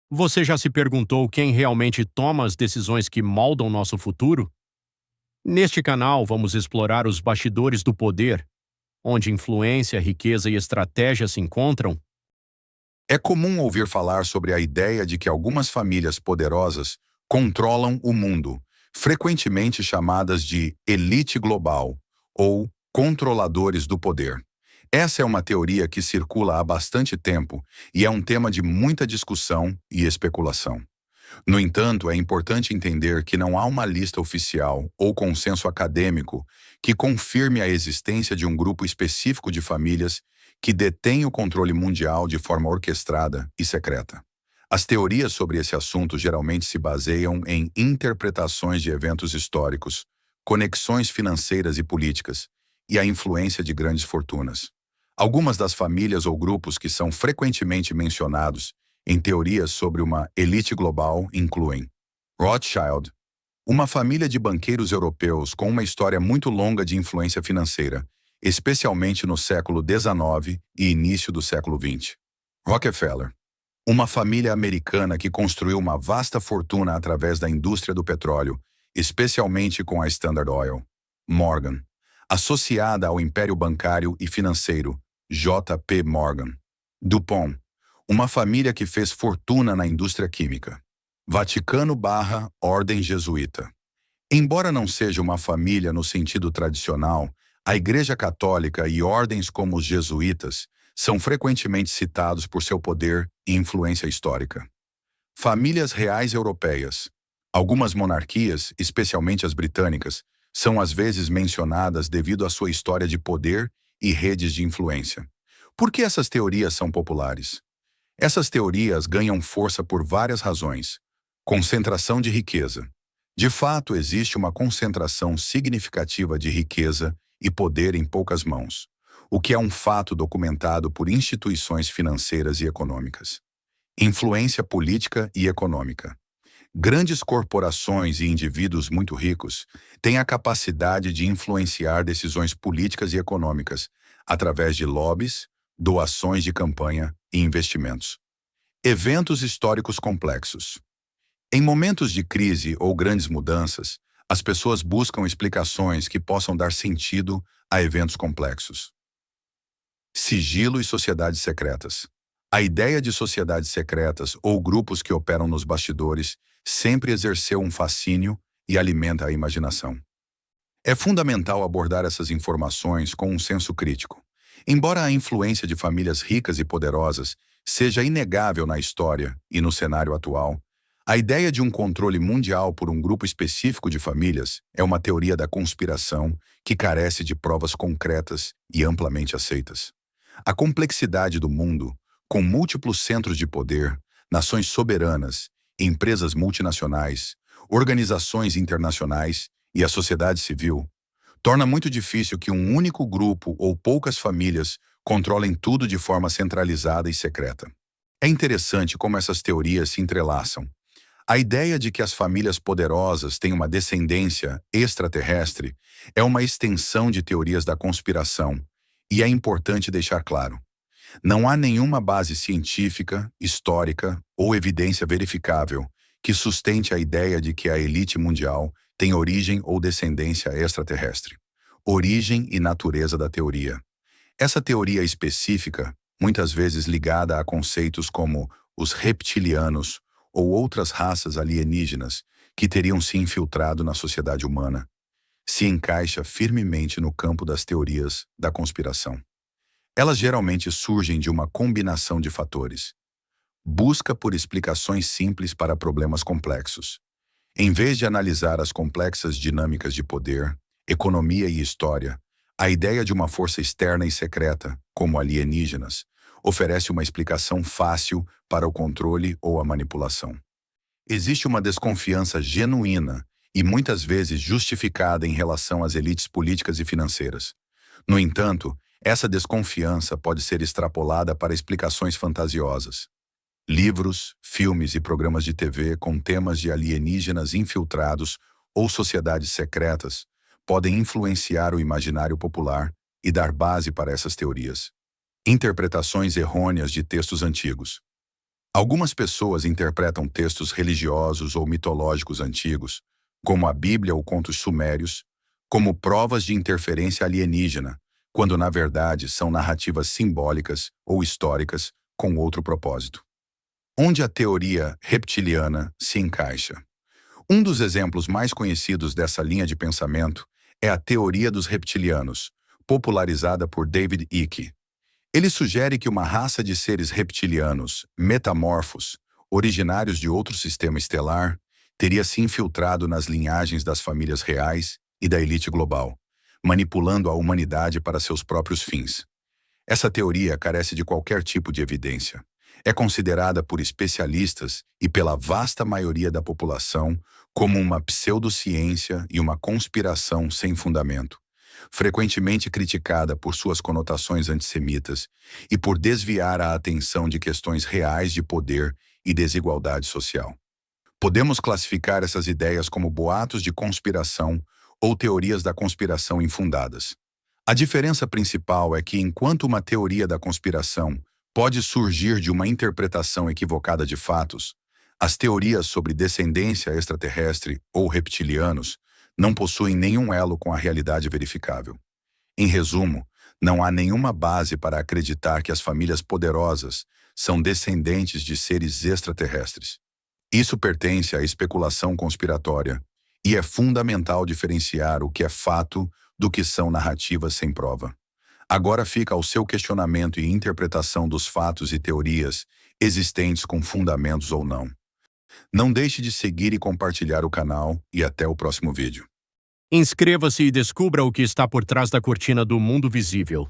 Você já se perguntou quem realmente toma as decisões que moldam nosso futuro? Neste canal, vamos explorar os bastidores do poder, onde influência, riqueza e estratégia se encontram. É comum ouvir falar sobre a ideia de que algumas famílias poderosas controlam o mundo, frequentemente chamadas de elite global ou controladores do poder. Essa é uma teoria que circula há bastante tempo e é um tema de muita discussão e especulação. No entanto, é importante entender que não há uma lista oficial ou consenso acadêmico que confirme a existência de um grupo específico de famílias que detém o controle mundial de forma orquestrada e secreta. As teorias sobre esse assunto geralmente se baseiam em interpretações de eventos históricos, conexões financeiras e políticas, e a influência de grandes fortunas. Algumas das famílias ou grupos que são frequentemente mencionados em teorias sobre uma elite global incluem Rothschild, uma família de banqueiros europeus com uma história muito longa de influência financeira, especialmente no século XIX e início do século XX. Rockefeller, uma família americana que construiu uma vasta fortuna através da indústria do petróleo, especialmente com a Standard Oil. Morgan, associada ao império bancário e financeiro, J.P. Morgan. DuPont, uma família que fez fortuna na indústria química. Vaticano/Ordem Jesuíta. Embora não seja uma família no sentido tradicional, a Igreja Católica e ordens como os jesuítas são frequentemente citados por seu poder e influência histórica. Famílias reais europeias. Algumas monarquias, especialmente as britânicas, são às vezes mencionadas devido à sua história de poder e redes de influência. Por que essas teorias são populares? Essas teorias ganham força por várias razões. Concentração de riqueza. De fato, existe uma concentração significativa de riqueza e poder em poucas mãos, o que é um fato documentado por instituições financeiras e econômicas. Influência política e econômica. Grandes corporações e indivíduos muito ricos têm a capacidade de influenciar decisões políticas e econômicas através de lobbies, doações de campanha e investimentos. Eventos históricos complexos. Em momentos de crise ou grandes mudanças, as pessoas buscam explicações que possam dar sentido a eventos complexos. Sigilo e sociedades secretas. A ideia de sociedades secretas ou grupos que operam nos bastidores sempre exerceu um fascínio e alimenta a imaginação. É fundamental abordar essas informações com um senso crítico. Embora a influência de famílias ricas e poderosas seja inegável na história e no cenário atual, a ideia de um controle mundial por um grupo específico de famílias é uma teoria da conspiração que carece de provas concretas e amplamente aceitas. A complexidade do mundo, com múltiplos centros de poder, nações soberanas, empresas multinacionais, organizações internacionais e a sociedade civil, torna muito difícil que um único grupo ou poucas famílias controlem tudo de forma centralizada e secreta. É interessante como essas teorias se entrelaçam. A ideia de que as famílias poderosas têm uma descendência extraterrestre é uma extensão de teorias da conspiração, e é importante deixar claro: não há nenhuma base científica, histórica ou evidência verificável que sustente a ideia de que a elite mundial tem origem ou descendência extraterrestre. Origem e natureza da teoria. Essa teoria específica, muitas vezes ligada a conceitos como os reptilianos ou outras raças alienígenas que teriam se infiltrado na sociedade humana, se encaixa firmemente no campo das teorias da conspiração. Elas geralmente surgem de uma combinação de fatores. Busca por explicações simples para problemas complexos. Em vez de analisar as complexas dinâmicas de poder, economia e história, a ideia de uma força externa e secreta, como alienígenas, oferece uma explicação fácil para o controle ou a manipulação. Existe uma desconfiança genuína e muitas vezes justificada em relação às elites políticas e financeiras. No entanto, essa desconfiança pode ser extrapolada para explicações fantasiosas. Livros, filmes e programas de TV com temas de alienígenas infiltrados ou sociedades secretas podem influenciar o imaginário popular e dar base para essas teorias. Interpretações errôneas de textos antigos. Algumas pessoas interpretam textos religiosos ou mitológicos antigos, como a Bíblia ou contos sumérios, como provas de interferência alienígena, quando na verdade são narrativas simbólicas ou históricas com outro propósito. Onde a teoria reptiliana se encaixa? Um dos exemplos mais conhecidos dessa linha de pensamento é a teoria dos reptilianos, popularizada por David Icke. Ele sugere que uma raça de seres reptilianos, metamorfos, originários de outro sistema estelar, teria se infiltrado nas linhagens das famílias reais e da elite global, manipulando a humanidade para seus próprios fins. Essa teoria carece de qualquer tipo de evidência. É considerada por especialistas e pela vasta maioria da população como uma pseudociência e uma conspiração sem fundamento, frequentemente criticada por suas conotações antissemitas e por desviar a atenção de questões reais de poder e desigualdade social. Podemos classificar essas ideias como boatos de conspiração ou teorias da conspiração infundadas. A diferença principal é que, enquanto uma teoria da conspiração pode surgir de uma interpretação equivocada de fatos, as teorias sobre descendência extraterrestre ou reptilianos não possuem nenhum elo com a realidade verificável. Em resumo, não há nenhuma base para acreditar que as famílias poderosas são descendentes de seres extraterrestres. Isso pertence à especulação conspiratória e é fundamental diferenciar o que é fato do que são narrativas sem prova. Agora fica ao seu questionamento e interpretação dos fatos e teorias existentes com fundamentos ou não. Não deixe de seguir e compartilhar o canal e até o próximo vídeo. Inscreva-se e descubra o que está por trás da cortina do mundo visível.